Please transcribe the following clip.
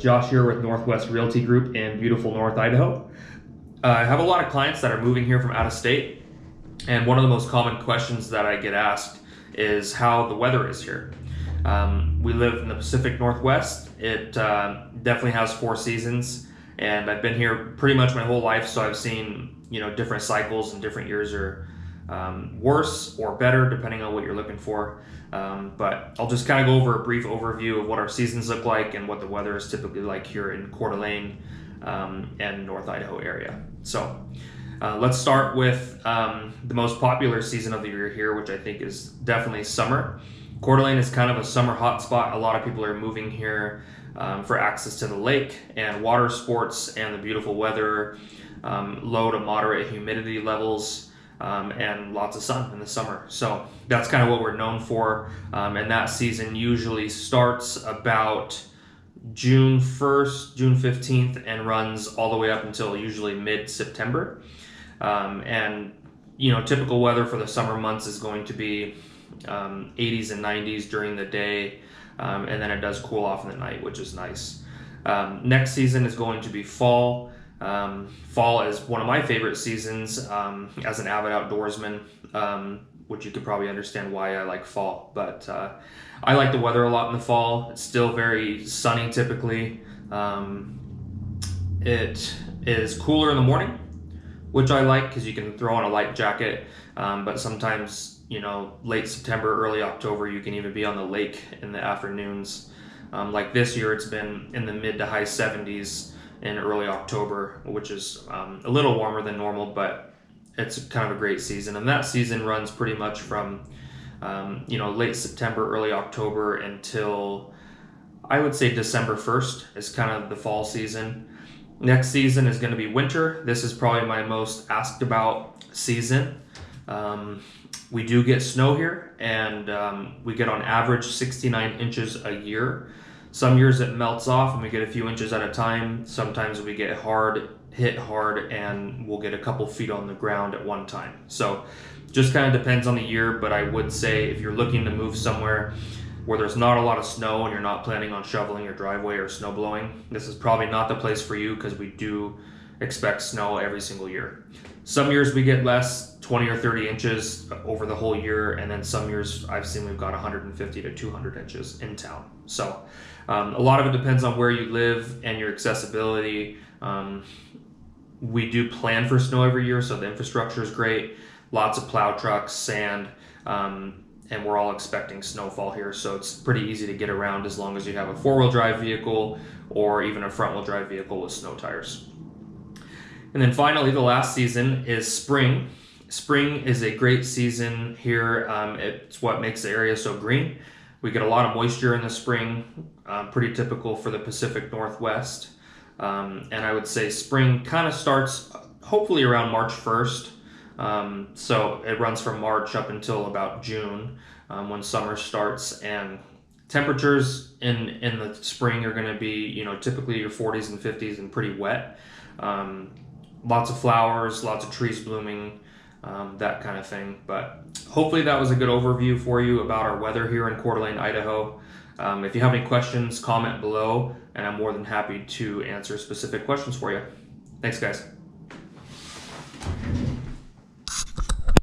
Josh here with Northwest Realty Group in beautiful North Idaho. I have a lot of clients that are moving here from out of state, and one of the most common questions that I get asked is how the weather is here. We live in the Pacific Northwest. It definitely has 4 seasons, and I've been here pretty much my whole life, so I've seen different cycles, and different years are worse or better depending on what you're looking for. But I'll just kind of go over a brief overview of what our seasons look like and what the weather is typically like here in Coeur and North Idaho area. So let's start with the most popular season of the year here, which I think is definitely summer. Coeur is kind of a summer hotspot. A lot of people are moving here for access to the lake and water sports and the beautiful weather, low to moderate humidity levels, and lots of sun in the summer. So that's kind of what we're known for. And that season usually starts about June 1st, June 15th, and runs all the way up until usually mid-September. And typical weather for the summer months is going to be 80s and 90s during the day, and then it does cool off in the night, which is nice. Next season is going to be fall. Fall is one of my favorite seasons as an avid outdoorsman, which you could probably understand why I like fall. But I like the weather a lot in the fall. It's still very sunny typically. It is cooler in the morning, which I like because you can throw on a light jacket. But sometimes, late September, early October, you can even be on the lake in the afternoons. Like this year, it's been in the mid to high 70s in early October, which is a little warmer than normal, but it's kind of a great season. And that season runs pretty much from late September, early October until I would say December 1st is kind of the fall season. Next season is going to be winter. This is probably my most asked about season. We do get snow here, and we get on average 69 inches a year. Some years it melts off and we get a few inches at a time. Sometimes we get hit hard, and we'll get a couple feet on the ground at one time. So just kind of depends on the year, but I would say if you're looking to move somewhere where there's not a lot of snow and you're not planning on shoveling your driveway or snow blowing, this is probably not the place for you, because we do expect snow every single year. Some years we get less, 20 or 30 inches over the whole year, and then some years I've seen we've got 150 to 200 inches in town. So a lot of it depends on where you live and your accessibility. We do plan for snow every year, so the infrastructure is great. Lots of plow trucks, sand, and we're all expecting snowfall here, so it's pretty easy to get around as long as you have a 4-wheel drive vehicle or even a front-wheel drive vehicle with snow tires. And then finally, the last season is spring. Spring is a great season here. It's what makes the area so green. We get a lot of moisture in the spring, pretty typical for the Pacific Northwest. And I would say spring kind of starts hopefully around March 1st. So it runs from March up until about June when summer starts. And temperatures in the spring are going to be, typically your 40s and 50s and pretty wet. Lots of flowers, lots of trees blooming, that kind of thing. But hopefully that was a good overview for you about our weather here in Coeur d'Alene, Idaho. If you have any questions, comment below, and I'm more than happy to answer specific questions for you. Thanks, guys.